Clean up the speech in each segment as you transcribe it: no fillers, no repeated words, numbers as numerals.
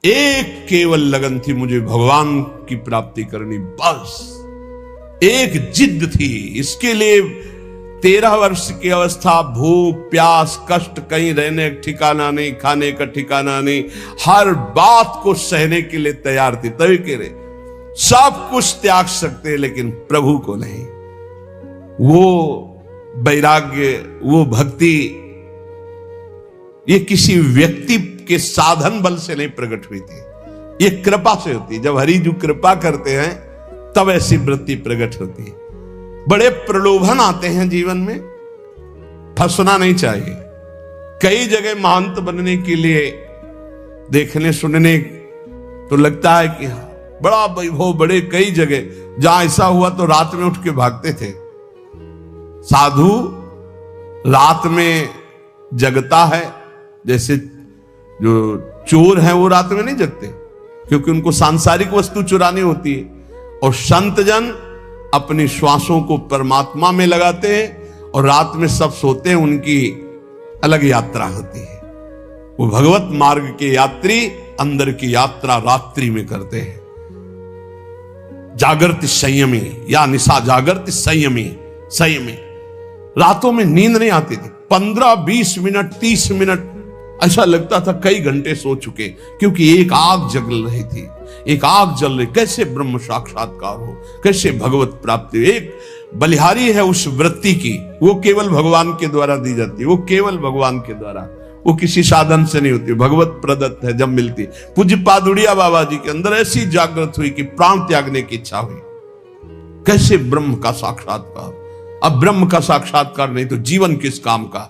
एक केवल लगन थी, मुझे भगवान की प्राप्ति करनी, बस एक जिद थी। इसके लिए 13 वर्ष की अवस्था, भूख प्यास कष्ट, कहीं रहने का ठिकाना नहीं, खाने का ठिकाना नहीं, हर बात को सहने के लिए तैयार थी। तभी कह रहे सब कुछ त्याग सकते लेकिन प्रभु को नहीं। वो वैराग्य, वो भक्ति, ये किसी व्यक्ति के साधन बल से नहीं प्रकट हुई थी, ये कृपा से होती। जब हरि जो कृपा करते हैं तब ऐसी वृत्ति प्रकट होती है। बड़े प्रलोभन आते हैं जीवन में, फंसना नहीं चाहिए। कई जगह महंत बनने के लिए देखने सुनने तो लगता है कि बड़ा वैभव, बड़े कई जगह जहां ऐसा हुआ तो रात में उठ के भागते थे। साधु रात में जगता है, जैसे जो चोर हैं वो रात में नहीं जगते क्योंकि उनको सांसारिक वस्तु चुरानी होती है। और संत जन अपनी श्वासों को परमात्मा में लगाते हैं और रात में सब सोते हैं, उनकी अलग यात्रा होती है। वो भगवत मार्ग के यात्री अंदर की यात्रा रात्रि में करते हैं। जागृति संयमी या निशा जागृति संयमी, संयमी। रातों में नींद नहीं आती थी, 15-20 मिनट 30 मिनट ऐसा लगता था कई घंटे सो चुके, क्योंकि एक आग जल रही थी, एक आग जल रही। कैसे ब्रह्म साक्षात्कार हो, कैसे भगवत प्राप्ति। एक बलिहारी है उस वृत्ति की, वो केवल भगवान के द्वारा दी जाती है, वो केवल भगवान के द्वारा, वो किसी साधन से नहीं होती, भगवत प्रदत्त है। जब मिलती पूज्य पादुड़िया बाबा जी के अंदर ऐसी जागृत हुई कि प्राण त्यागने की इच्छा हुई। कैसे ब्रह्म का साक्षात्कार। अब ब्रह्म का साक्षात्कार नहीं तो जीवन किस काम का।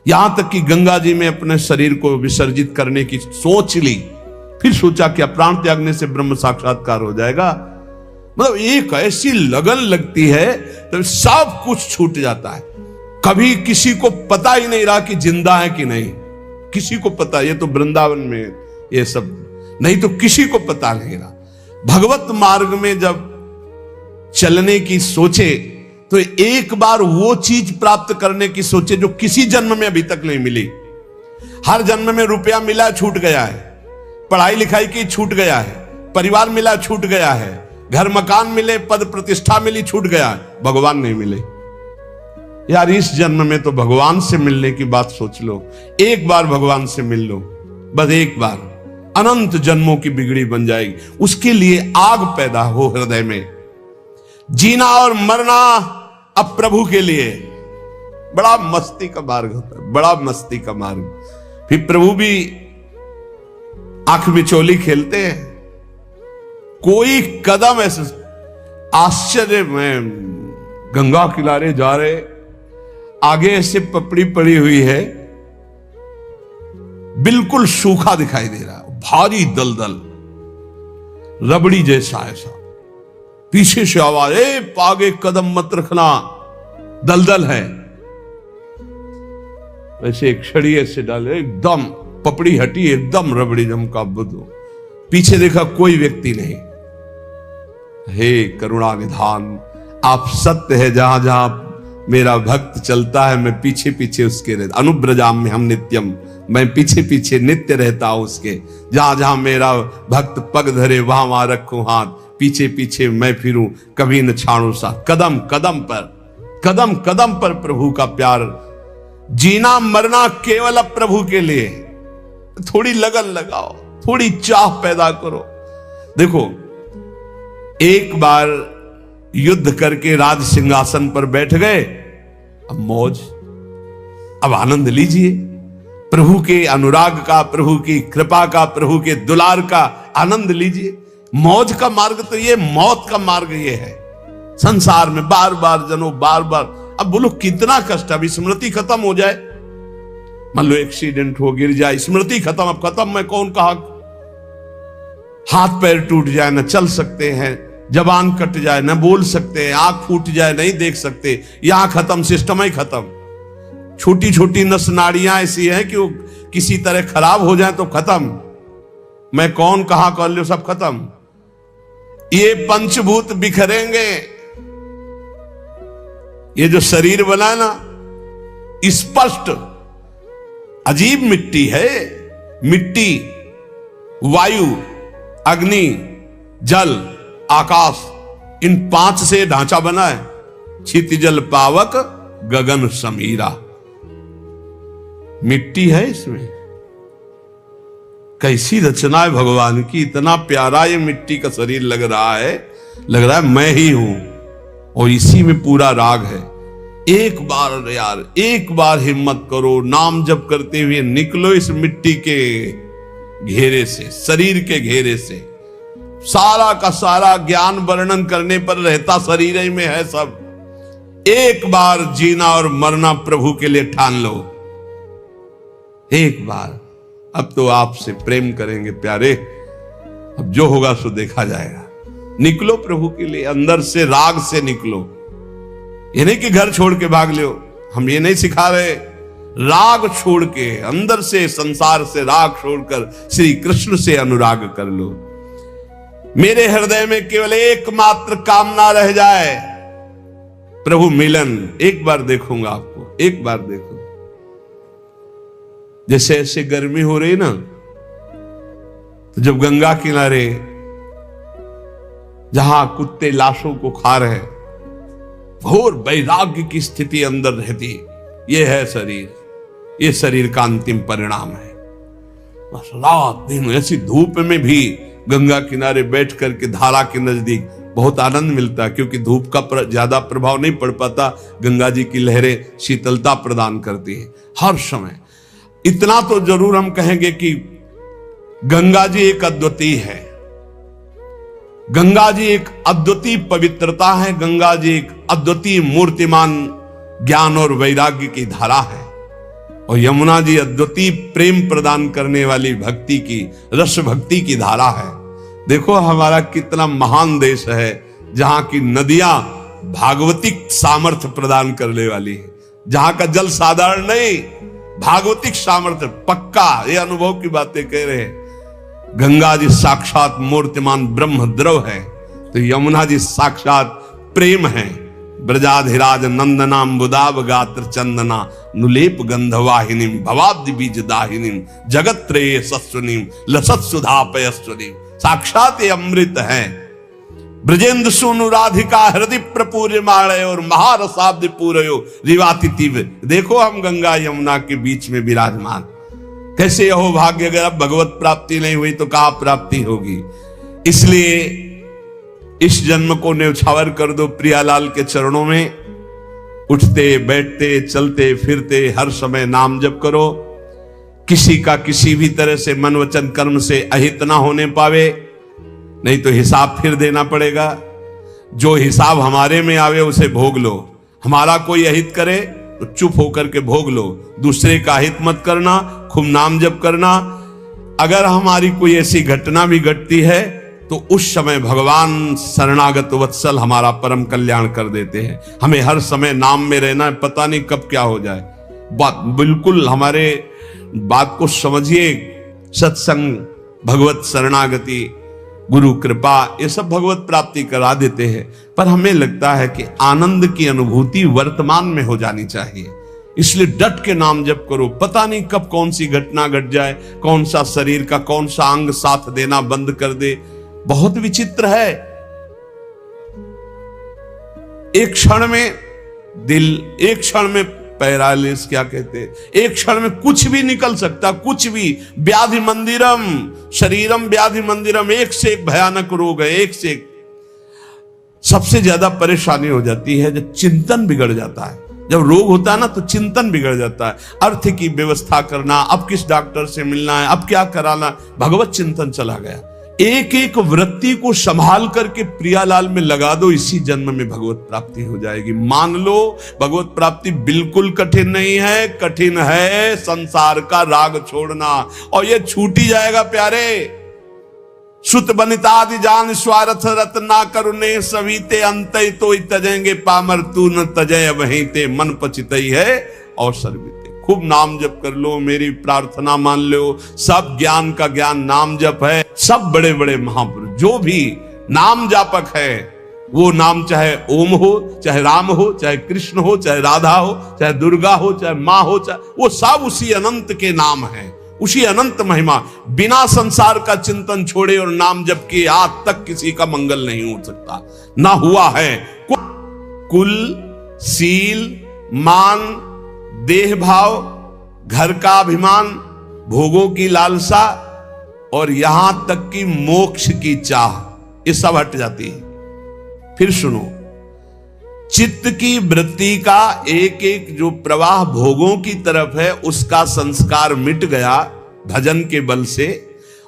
यहां तक कि गंगा जी में अपने शरीर को विसर्जित करने की सोच ली, फिर सोचा क्या प्राण त्यागने से ब्रह्म साक्षात्कार हो जाएगा। मतलब एक ऐसी लगन लगती है तो सब कुछ छूट जाता है। कभी किसी को पता ही नहीं रहा कि जिंदा है कि नहीं, किसी को पता, ये तो वृंदावन में ये सब नहीं तो किसी को पता नहीं रहा। भगवत मार्ग में जब चलने की सोचे तो एक बार वो चीज प्राप्त करने की सोचे जो किसी जन्म में अभी तक नहीं मिली। हर जन्म में रुपया मिला छूट गया है, पढ़ाई लिखाई की छूट गया है, परिवार मिला छूट गया है, घर मकान मिले, पद प्रतिष्ठा मिली छूट गया है, भगवान नहीं मिले। यार इस जन्म में तो भगवान से मिलने की बात सोच लो। एक बार भगवान से मिल लो, बस एक बार, अनंत जन्मों की बिगड़ी बन जाएगी। उसके लिए आग पैदा हो हृदय में। जीना और मरना अब प्रभु के लिए बड़ा मस्ती का मार्ग होता है, बड़ा मस्ती का मार्ग। फिर प्रभु भी आंख मिचोली खेलते हैं। कोई कदम ऐसे आश्चर्य में, गंगा किनारे जा रहे, आगे ऐसे पपड़ी पड़ी हुई है, बिल्कुल सूखा दिखाई दे रहा है, भारी दलदल, रबड़ी जैसा ऐसा। पीछे से आवाज, आगे कदम मत रखना, दलदल है। वैसे एक छड़ी ऐसे डाले, एकदम पपड़ी हटी, एकदम रबड़ी जमका बुद्ध। पीछे देखा कोई व्यक्ति नहीं। हे करुणा निधान, आप सत्य है, जहां जहां मेरा भक्त चलता है मैं पीछे पीछे उसके रहता। अनुब्रजाम में हम नित्यम, मैं पीछे पीछे नित्य रहता हूं उसके। जहां जहां मेरा भक्त पग धरे वहां वहां रखूं हाथ, पीछे पीछे मैं फिरूं, कभी न छाड़ू सा। कदम कदम पर, कदम कदम पर प्रभु का प्यार। जीना मरना केवल अब प्रभु के लिए। थोड़ी लगन लगाओ, थोड़ी चाह पैदा करो। देखो एक बार युद्ध करके राज सिंहासन पर बैठ गए, अब मौज, अब आनंद लीजिए प्रभु के अनुराग का, प्रभु की कृपा का, प्रभु के दुलार का आनंद लीजिए। मौज का मार्ग तो ये, मौत का मार्ग ये है। संसार में बार बार जनो, बार बार, अब बोलो कितना कष्ट। अब स्मृति खत्म हो जाए, मान लो एक्सीडेंट हो, गिर जाए, स्मृति खत्म, अब खत्म, मैं कौन कहा। हाथ पैर टूट जाए, न चल सकते हैं, जबान कट जाए, न बोल सकते हैं, आंख फूट जाए, नहीं देख सकते, यहां खत्म, सिस्टम ही खत्म। छोटी छोटी नस नाड़ियां ऐसी हैं कि वो किसी तरह खराब हो जाए तो खत्म, मैं कौन कहां कर लो, सब खत्म। ये पंचभूत बिखरेंगे। ये जो शरीर बना ना, स्पष्ट, अजीब मिट्टी है, मिट्टी वायु, अग्नि, जल, आकाश, इन 5 से ढांचा बना है। क्षितिजल पावक गगन समीरा, मिट्टी है इसमें। कैसी रचना है भगवान की, इतना प्यारा ये मिट्टी का शरीर लग रहा है मैं ही हूं, और इसी में पूरा राग है। एक बार यार, एक बार हिम्मत करो, नाम जप करते हुए निकलो इस मिट्टी के घेरे से, शरीर के घेरे से। सारा का सारा ज्ञान वर्णन करने पर रहता शरीर ही में है सब। एक बार जीना और मरना प्रभु के लिए ठान लो, एक बार। अब तो आपसे प्रेम करेंगे प्यारे, अब जो होगा सो देखा जाएगा। निकलो प्रभु के लिए, अंदर से राग से निकलो। ये नहीं कि घर छोड़ के भाग लो, हम ये नहीं सिखा रहे। राग छोड़ के, अंदर से, संसार से राग छोड़कर श्री कृष्ण से अनुराग कर लो। मेरे हृदय में केवल एकमात्र कामना रह जाए, प्रभु मिलन। एक बार देखूंगा आपको, एक बार देखो। जैसे ऐसे गर्मी हो रही ना, तो जब गंगा किनारे जहां कुत्ते लाशों को खा रहे, घोर वैराग्य की स्थिति अंदर रहती, ये है शरीर, ये शरीर का अंतिम परिणाम है। बस रात दिन ऐसी धूप में भी गंगा किनारे बैठ करके धारा के नजदीक बहुत आनंद मिलता है, क्योंकि धूप का ज्यादा प्रभाव नहीं पड़ पाता। गंगा जी की लहरें शीतलता प्रदान करती है हर समय। इतना तो जरूर हम कहेंगे कि गंगा जी एक अद्वितीय है, गंगा जी एक अद्वितीय पवित्रता है, गंगा जी एक अद्वितीय मूर्तिमान ज्ञान और वैराग्य की धारा है, और यमुना जी अद्वितीय प्रेम प्रदान करने वाली भक्ति की, रस भक्ति की धारा है। देखो हमारा कितना महान देश है, जहां की नदियां भागवतिक सामर्थ्य प्रदान करने वाली है, जहां का जल साधारण नहीं, भागवतिक सामर्थ्य पक्का। ये अनुभव की बातें कह रहे हैं। गंगा जी साक्षात मूर्तिमान ब्रह्म द्रव है, तो यमुना जी साक्षात प्रेम है। ब्रजाधिराज नंदनाम बुदाब गात्र चंदना नुलेप गंधवाहिनीम भवाब्दि बीज दाहिनीम जगत त्रये सस्वनीम लसत सुधा पयस्वनीम। साक्षात ये अमृत है। ब्रजेंद्र सुनु राधिका हृदय प्रपूर्य माणय और महारसाब्द पूरयो रिवातिथिव। देखो हम गंगा यमुना के बीच में विराजमान। कैसे यहो भाग्य, अगर अब भगवत प्राप्ति नहीं हुई तो कहां प्राप्ति होगी। इसलिए इस जन्म को न्यौछावर कर दो प्रियालाल के चरणों में। उठते बैठते चलते फिरते हर समय नाम जप करो। किसी का किसी भी तरह से मन वचन कर्म से अहित ना होने पावे, नहीं तो हिसाब फिर देना पड़ेगा। जो हिसाब हमारे में आवे उसे भोग लो। हमारा कोई अहित करे तो चुप होकर के भोग लो, दूसरे का हित मत करना, खूब नाम जप करना। अगर हमारी कोई ऐसी घटना भी घटती है तो उस समय भगवान शरणागत वत्सल हमारा परम कल्याण कर देते हैं। हमें हर समय नाम में रहना है, पता नहीं कब क्या हो जाए। बात बिल्कुल हमारे बात को समझिए। सत्संग, भगवत शरणागति, गुरु कृपा, ये सब भगवत प्राप्ति करा देते हैं, पर हमें लगता है कि आनंद की अनुभूति वर्तमान में हो जानी चाहिए। इसलिए डट के नाम जप करो। पता नहीं कब कौन सी घटना घट जाए, कौन सा शरीर का कौन सा अंग साथ देना बंद कर दे। बहुत विचित्र है। एक क्षण में दिल, एक क्षण में पैरालिस, क्या कहते हैं, एक क्षण में कुछ भी निकल सकता, कुछ भी। व्याधि मंदिरम शरीरम व्याधि मंदिरम, एक से एक भयानक रोग है, एक से एक। सबसे ज्यादा परेशानी हो जाती है जब चिंतन बिगड़ जाता है। जब रोग होता है ना तो चिंतन बिगड़ जाता है। अर्थ की व्यवस्था करना, अब किस डॉक्टर से मिलना है, अब क्या कराना, भगवत चिंतन चला गया। एक एक वृत्ति को संभाल करके प्रियालाल में लगा दो, इसी जन्म में भगवत प्राप्ति हो जाएगी। मान लो भगवत प्राप्ति बिल्कुल कठिन नहीं है, कठिन है संसार का राग छोड़ना, और ये छूट ही जाएगा प्यारे। सुत बनितादि जान स्वार्थ रत ना करुणे सवीते अंत तो तजेंगे पामर तू न तजय वहीं ते मन पचितई है और सर्विते। खूब नाम जप कर लो, मेरी प्रार्थना मान लो। सब ज्ञान का ज्ञान नाम जप है। सब बड़े बड़े महापुरुष जो भी नाम जापक है, वो नाम चाहे ओम हो, चाहे राम हो, चाहे कृष्ण हो, चाहे राधा हो, चाहे दुर्गा हो, चाहे माँ हो, चाहे वो सब उसी अनंत के नाम है। उसी अनंत महिमा, बिना संसार का चिंतन छोड़े और नाम जप के आज तक किसी का मंगल नहीं हो सकता, ना हुआ है। कुल, सील, मान, देह भाव, घर का अभिमान, भोगों की लालसा और यहां तक कि मोक्ष की चाह, ये सब हट जाती है। फिर सुनो, चित्त की वृत्ति का एक एक जो प्रवाह भोगों की तरफ है, उसका संस्कार मिट गया भजन के बल से,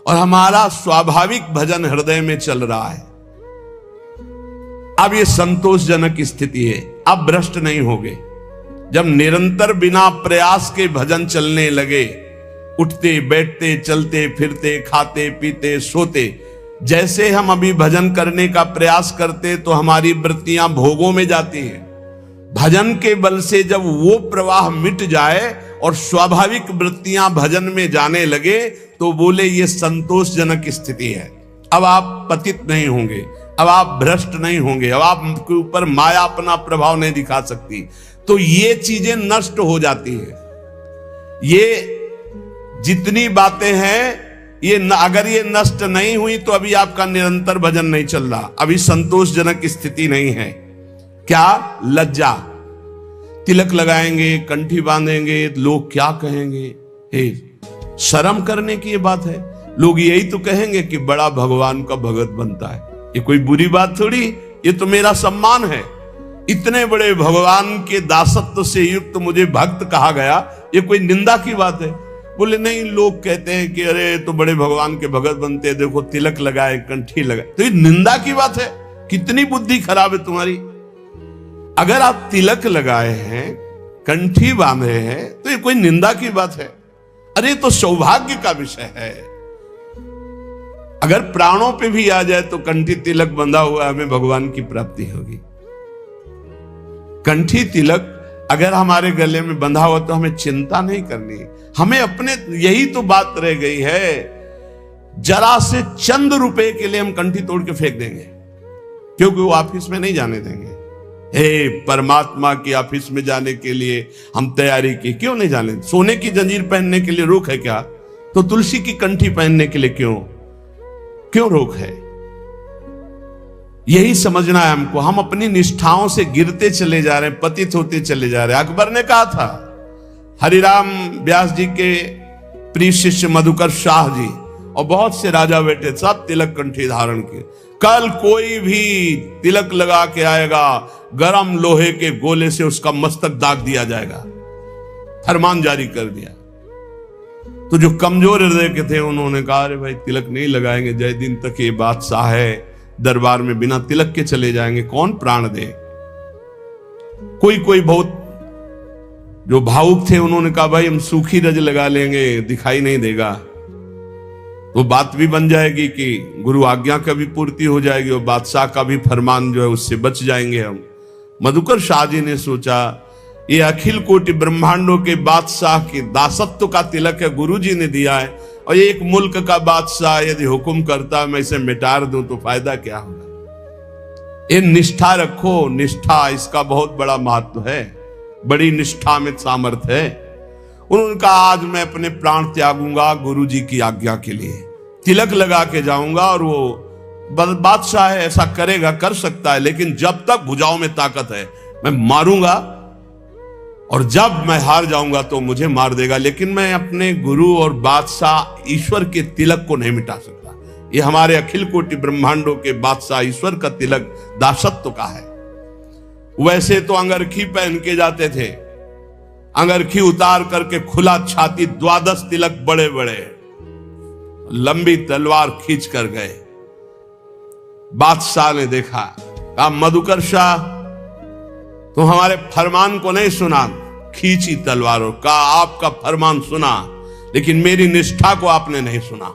और हमारा स्वाभाविक भजन हृदय में चल रहा है। अब ये संतोषजनक स्थिति है, अब भ्रष्ट नहीं होगे। जब निरंतर बिना प्रयास के भजन चलने लगे, उठते बैठते चलते फिरते खाते पीते सोते, जैसे हम अभी भजन करने का प्रयास करते तो हमारी वृत्तियां भोगों में जाती हैं। भजन के बल से जब वो प्रवाह मिट जाए और स्वाभाविक वृत्तियां भजन में जाने लगे, तो बोले ये संतोषजनक स्थिति है। अब आप पतित नहीं होंगे, अब आप भ्रष्ट नहीं होंगे, अब आपके ऊपर माया अपना प्रभाव नहीं दिखा सकती। तो ये चीजें नष्ट हो जाती हैं। ये जितनी बातें हैं, ये अगर ये नष्ट नहीं हुई तो अभी आपका निरंतर भजन नहीं चल रहा, अभी संतोषजनक स्थिति नहीं है। क्या? लज्जा। तिलक लगाएंगे, कंठी बांधेंगे, लोग क्या कहेंगे? हे, शर्म करने की ये बात है। लोग यही तो कहेंगे कि बड़ा भगवान का भगत बनता है। ये कोई बुरी बात थोड़ी, ये तो मेरा सम्मान है। इतने बड़े भगवान के दासत्व से युक्त मुझे भक्त कहा गया, ये कोई निंदा की बात है? बोले नहीं, लोग कहते हैं कि अरे तो बड़े भगवान के भगत बनते हैं, देखो तिलक लगाए, कंठी लगाए, तो ये निंदा की बात है? कितनी बुद्धि खराब है तुम्हारी। अगर आप तिलक लगाए हैं, कंठी बांधे हैं, तो ये कोई निंदा की बात है? अरे तो सौभाग्य का विषय है। अगर प्राणों पे भी आ जाए तो कंठी तिलक बंधा हुआ हमें भगवान की प्राप्ति होगी। कंठी तिलक अगर हमारे गले में बंधा हुआ तो हमें चिंता नहीं करनी, हमें अपने, यही तो बात रह गई है। जरा से चंद रुपए के लिए हम कंठी तोड़ के फेंक देंगे, क्योंकि वो ऑफिस में नहीं जाने देंगे। हे, परमात्मा की ऑफिस में जाने के लिए हम तैयारी की, क्यों नहीं जाने? सोने की जंजीर पहनने के लिए रोक है क्या? तो तुलसी की कंठी पहनने के लिए क्यों रोक है? यही समझना है हमको। हम अपनी निष्ठाओं से गिरते चले जा रहे हैं, पतित होते चले जा रहे हैं। अकबर ने कहा था, हरिराम व्यास जी के प्रिय शिष्य मधुकर शाह जी और बहुत से राजा बेटे सब तिलक कंठी धारण किए। कल कोई भी तिलक लगा के आएगा, गरम लोहे के गोले से उसका मस्तक दाग दिया जाएगा, फरमान जारी कर दिया। तो जो कमजोर हृदय के थे उन्होंने कहा, अरे भाई तिलक नहीं लगाएंगे, जय दिन तक ये बादशाह है, दरबार में बिना तिलक के चले जाएंगे, कौन प्राण दे? कोई बहुत जो भावुक थे उन्होंने कहा, भाई हम सूखी रज लगा लेंगे, दिखाई नहीं देगा। तो बात भी बन जाएगी कि गुरु आज्ञा का भी पूर्ति हो जाएगी और बादशाह का भी फरमान जो है उससे बच जाएंगे हम। मधुकर शाह जी ने सोचा, ये अखिल कोटि ब्रह्मांडों के बादशाह के दासत्व का तिलक है, गुरु जी ने दिया है, और ये एक मुल्क का बादशाह यदि हुक्म करता मैं इसे मिटा दूं तो फायदा क्या होगा? ये निष्ठा रखो, निष्ठा, इसका बहुत बड़ा महत्व है, बड़ी निष्ठा में सामर्थ्य है। उन्होंने कहा, आज मैं अपने प्राण त्यागूंगा गुरु जी की आज्ञा के लिए, तिलक लगा के जाऊंगा। और वो बादशाह है, ऐसा करेगा, कर सकता है, लेकिन जब तक भुजाओं में ताकत है मैं मारूंगा, और जब मैं हार जाऊंगा तो मुझे मार देगा, लेकिन मैं अपने गुरु और बादशाह ईश्वर के तिलक को नहीं मिटा सकता। ये हमारे अखिल कोटि ब्रह्मांडों के बादशाह ईश्वर का तिलक दासत्व का है। वैसे तो अंगरखी पहन के जाते थे, अंगरखी उतार करके खुला छाती, 12 तिलक बड़े बड़े, लंबी तलवार खींच कर गए। बादशाह ने देखा, कहा, मधुकर शाह तुम हमारे फरमान को नहीं सुना, खींची तलवारों का, आपका फरमान सुना, लेकिन मेरी निष्ठा को आपने नहीं सुना।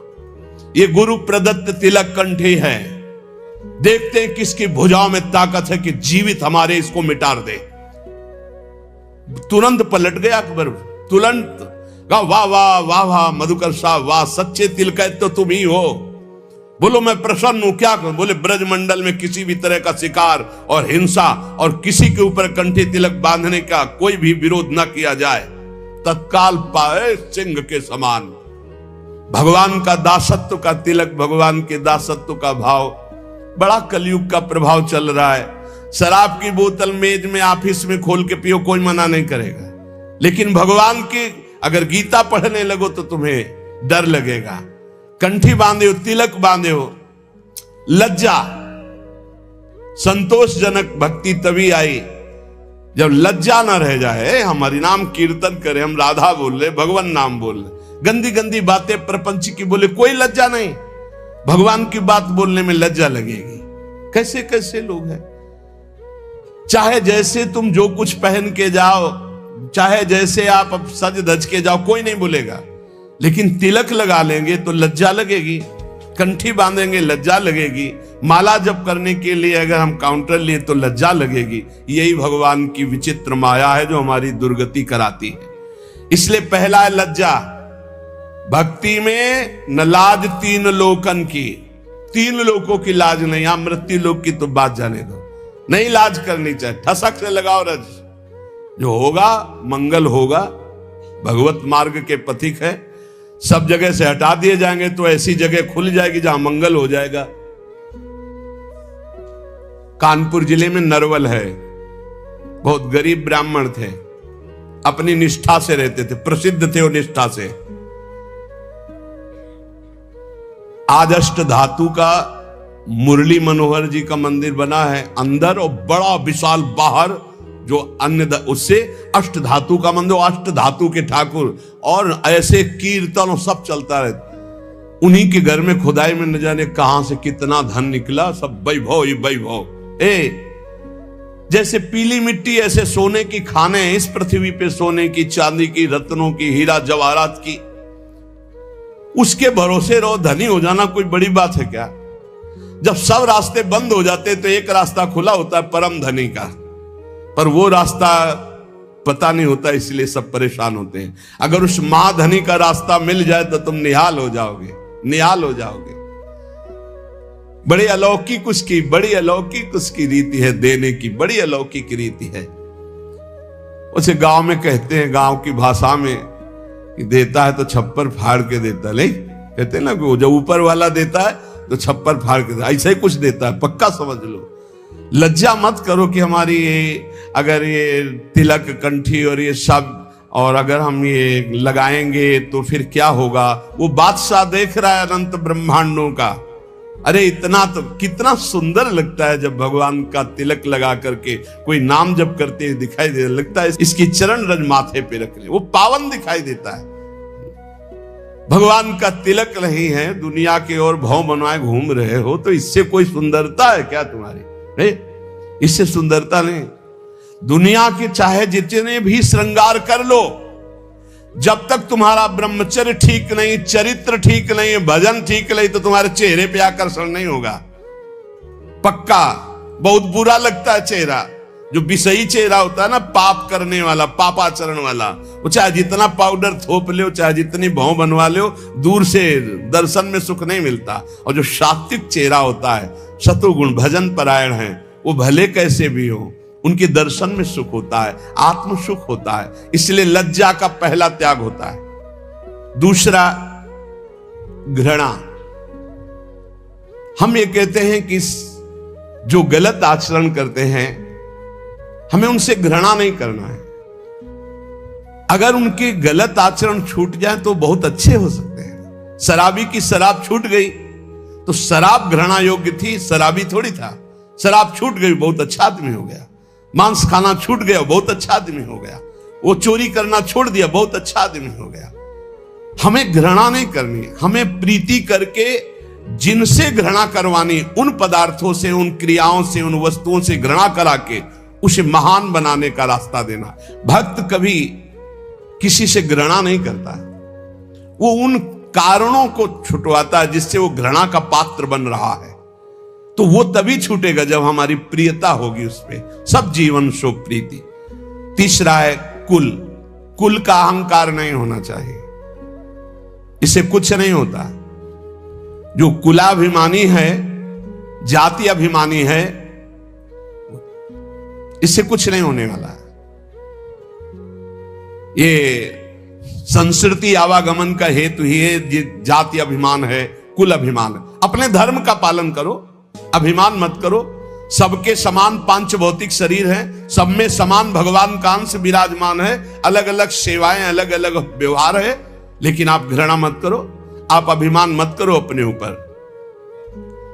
ये गुरु प्रदत्त तिलक कंठी है, देखते हैं किसकी भुजाओं में ताकत है कि जीवित हमारे इसको मिटार दे। तुरंत पलट गया अकबर, तुरंत कहा, वाह वाह वाह वाह मधुकर शाह, वाह, सच्चे तिलक तो तुम ही हो। बोलो मैं प्रसन्न हूं, क्या करूं? बोले ब्रजमंडल में किसी भी तरह का शिकार और हिंसा और किसी के ऊपर कंठी तिलक बांधने का कोई भी विरोध न किया जाए, तत्काल पाए सिंह के समान भगवान का दासत्व का तिलक, भगवान के दासत्व का भाव। बड़ा कलयुग का प्रभाव चल रहा है। शराब की बोतल मेज में ऑफिस में खोल के पियो, कोई मना नहीं करेगा, लेकिन भगवान की अगर गीता पढ़ने लगो तो तुम्हें डर लगेगा। कंठी बांधे हो, तिलक बांधे हो, लज्जा। संतोषजनक भक्ति तभी आई जब लज्जा ना रह जाए। हम हरिनाम कीर्तन करें, हम राधा बोल रहे, भगवान नाम बोल रहे, गंदी गंदी बातें प्रपंच की बोले, कोई लज्जा नहीं। भगवान की बात बोलने में लज्जा लगेगी। कैसे कैसे लोग हैं। चाहे जैसे तुम जो कुछ पहन के जाओ, चाहे जैसे आप अब सज धज के जाओ, कोई नहीं बोलेगा, लेकिन तिलक लगा लेंगे तो लज्जा लगेगी, कंठी बांधेंगे लज्जा लगेगी, माला जप करने के लिए अगर हम काउंटर लिए तो लज्जा लगेगी। यही भगवान की विचित्र माया है जो हमारी दुर्गति कराती है। इसलिए पहला है लज्जा। भक्ति में न लाज तीन लोकन की, तीन लोगों की लाज नहीं, यहां मृत्यु लोक की तो बात जाने दो, नहीं लाज करनी चाहिए। ठसक से लगाओ रज, जो होगा मंगल होगा। भगवत मार्ग के पथिक है, सब जगह से हटा दिए जाएंगे तो ऐसी जगह खुल जाएगी जहां मंगल हो जाएगा। कानपुर जिले में नरवल है, बहुत गरीब ब्राह्मण थे, अपनी निष्ठा से रहते थे, प्रसिद्ध थे वो निष्ठा से। आज अष्ट धातु का मुरली मनोहर जी का मंदिर बना है अंदर, और बड़ा विशाल बाहर जो अन्य उससे अष्ट धातु का मंदिर, अष्ट धातु के ठाकुर, और ऐसे कीर्तन सब चलता रहता। उन्हीं के घर में खुदाई में न जाने कहां से कितना धन निकला, सब वैभव ही वैभव। जैसे पीली मिट्टी ऐसे सोने की खाने हैं इस पृथ्वी पे, सोने की, चांदी की, रत्नों की, हीरा जवाहरात की। उसके भरोसे रहो, धनी हो जाना कोई बड़ी बात है क्या? जब सब रास्ते बंद हो जाते तो एक रास्ता खुला होता है परम धनी का, पर वो रास्ता पता नहीं होता, इसलिए सब परेशान होते हैं। अगर उस महाधनी का रास्ता मिल जाए तो तुम निहाल हो जाओगे, निहाल हो जाओगे। बड़ी अलौकिक उसकी, बड़ी अलौकिक उसकी रीति है देने की, बड़ी अलौकिक रीति है। उसे गांव में कहते हैं, गांव की भाषा में, कि देता है तो छप्पर फाड़ के देता है। नहीं कहते ना, वो जो ऊपर वाला देता है तो छप्पर फाड़ के देता है, ऐसा ही कुछ देता है, पक्का समझ लो। लज्जा मत करो कि हमारी ये अगर ये तिलक कंठी और ये सब, और अगर हम ये लगाएंगे तो फिर क्या होगा। वो बादशाह देख रहा है अनंत ब्रह्मांडों का। अरे इतना तो कितना सुंदर लगता है जब भगवान का तिलक लगा करके कोई नाम जप करते दिखाई दे, लगता है इसकी चरण रज माथे पे रख ले, वो पावन दिखाई देता है। भगवान का तिलक नहीं है, दुनिया के और भव बनवाए घूम रहे हो, तो इससे कोई सुंदरता है क्या तुम्हारी? नहीं, इससे सुंदरता नहीं। दुनिया के चाहे जितने भी श्रृंगार कर लो, जब तक तुम्हारा ब्रह्मचर्य ठीक नहीं, चरित्र ठीक नहीं, भजन ठीक नहीं, तो तुम्हारे चेहरे पे आकर्षण नहीं होगा, पक्का। बहुत बुरा लगता है चेहरा, जो विषयी चेहरा होता है ना, पाप करने वाला, पापाचरण वाला, वो चाहे जितना पाउडर थोप ले, चाहे जितनी भौं बनवा ले, दूर से दर्शन में सुख नहीं मिलता। और जो सात्विक चेहरा होता है, शत्रुगुण भजन परायण है, वो भले कैसे भी हो, उनके दर्शन में सुख होता है, आत्म सुख होता है। इसलिए लज्जा का पहला त्याग होता है। दूसरा घृणा। हम ये कहते हैं कि जो गलत आचरण करते हैं हमें उनसे घृणा नहीं करना है। अगर उनके गलत आचरण छूट जाए तो बहुत अच्छे हो सकते हैं। शराबी की शराब छूट गई तो शराब घृणा योग्य थी, शराबी थोड़ी था। शराब छूट गई, बहुत अच्छा आदमी हो गया। मांस खाना छूट गया, बहुत अच्छा आदमी हो गया। वो चोरी करना छोड़ दिया, बहुत अच्छा आदमी हो गया। हमें घृणा नहीं करनी है, हमें प्रीति करके जिनसे घृणा करवानी, उन पदार्थों से, उन क्रियाओं से, उन वस्तुओं से घृणा करा के उसे महान बनाने का रास्ता देना। भक्त कभी किसी से घृणा नहीं करता, वो उन कारणों को छुटवाता है जिससे वो घृणा का पात्र बन रहा है। तो वो तभी छूटेगा जब हमारी प्रियता होगी उसपे। सब जीवन शो प्रीति। तीसरा है कुल। कुल का अहंकार नहीं होना चाहिए, इससे कुछ नहीं होता। जो कुलाभिमानी है, जाति अभिमानी है, इससे कुछ नहीं होने वाला है। ये संस्कृति आवागमन का हेतु ही है, जाति अभिमान है, कुल अभिमान है। अपने धर्म का पालन करो, अभिमान मत करो। सबके समान पांच भौतिक शरीर हैं, सब में समान भगवान का अंश विराजमान है, अलग अलग सेवाएं, अलग अलग व्यवहार है, लेकिन आप घृणा मत करो, आप अभिमान मत करो अपने ऊपर।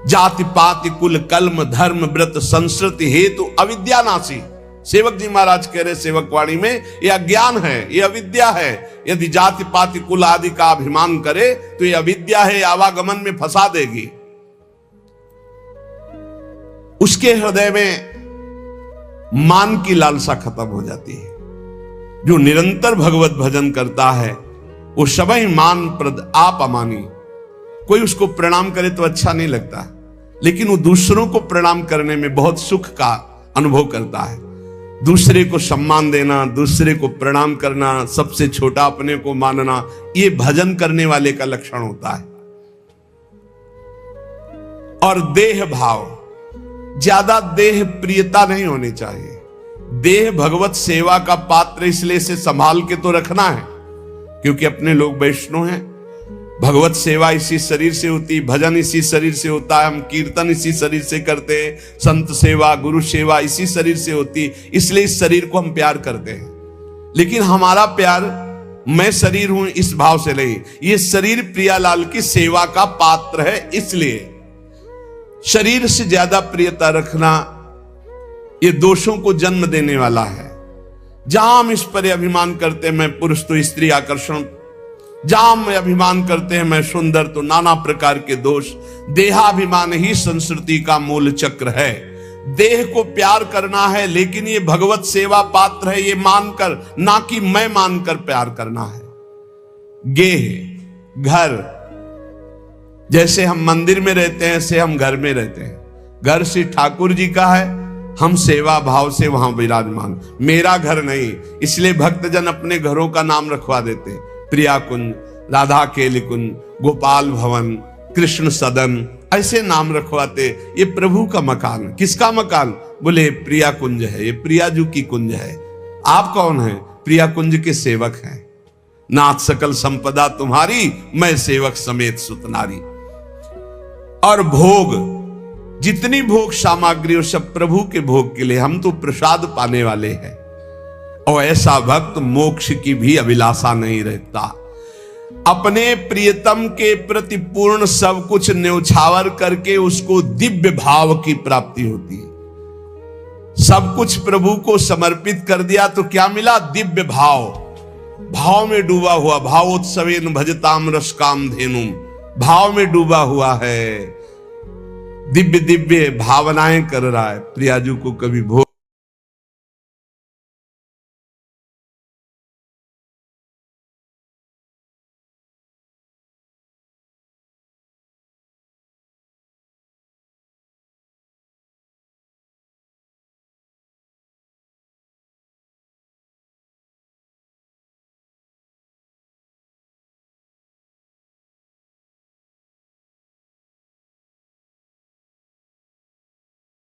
जाति पाति कुल कल्म धर्म व्रत संस्कृति हेतु अविद्यानाशी। सेवक जी महाराज कह रहे सेवक वाणी में, यह अज्ञान है, यह अविद्या है। यदि जाति पाति कुल आदि का अभिमान करे तो यह अविद्या है, आवागमन में फंसा देगी। उसके हृदय में मान की लालसा खत्म हो जाती है। जो निरंतर भगवत भजन करता है वो सबही मान प्रद आप अमानी। कोई उसको प्रणाम करे तो अच्छा नहीं लगता, लेकिन वो दूसरों को प्रणाम करने में बहुत सुख का अनुभव करता है। दूसरे को सम्मान देना, दूसरे को प्रणाम करना, सबसे छोटा अपने को मानना, ये भजन करने वाले का लक्षण होता है। और देह भाव, ज्यादा देह प्रियता नहीं होनी चाहिए। देह भगवत सेवा का पात्र, इसलिए इसे संभाल के तो रखना है, क्योंकि अपने लोग वैष्णव हैं। भगवत सेवा इसी शरीर से होती, भजन इसी शरीर से होता है, हम कीर्तन इसी शरीर से करते हैं, संत सेवा गुरु सेवा इसी शरीर से होती, इसलिए इस शरीर को हम प्यार करते हैं। लेकिन हमारा प्यार मैं शरीर हूं इस भाव से नहीं, ये शरीर प्रियालाल की सेवा का पात्र है, इसलिए शरीर से ज्यादा प्रियता रखना ये दोषों को जन्म देने वाला है। जहां हम इस पर अभिमान करते हैं मैं पुरुष तो स्त्री आकर्षण, जहां हम अभिमान करते हैं मैं सुंदर तो नाना प्रकार के दोष। देहाभिमान ही संस्कृति का मूल चक्र है। देह को प्यार करना है, लेकिन ये भगवत सेवा पात्र है ये मानकर, ना कि मैं मानकर प्यार करना है। गेह घर, जैसे हम मंदिर में रहते हैं ऐसे हम घर में रहते हैं। घर श्री ठाकुर जी का है, हम सेवा भाव से वहां विराजमान। मेरा घर नहीं, इसलिए भक्तजन अपने घरों का नाम रखवा देते हैं। प्रिया कुंज, राधा केली कुंज, गोपाल भवन, कृष्ण सदन, ऐसे नाम रखवाते। ये प्रभु का मकान। किसका मकान? बोले प्रिया कुंज है, ये प्रिया जू की कुंज है। आप कौन है? प्रिया कुंज के सेवक हैं। नाथ सकल संपदा तुम्हारी, मैं सेवक समेत सुतनारी। और भोग, जितनी भोग सामग्री वो सब प्रभु के भोग के लिए, हम तो प्रसाद पाने वाले हैं। और ऐसा भक्त मोक्ष की भी अभिलाषा नहीं रहता। अपने प्रियतम के प्रति पूर्ण सब कुछ न्यौछावर करके उसको दिव्य भाव की प्राप्ति होती है। सब कुछ प्रभु को समर्पित कर दिया तो क्या मिला? दिव्य भाव। भाव में डूबा हुआ, भावोत्सवेन भजताम रस काम धेनुम, भाव में डूबा हुआ है, दिव्य दिव्य भावनाएं कर रहा है। प्रियाजू को कभी भोग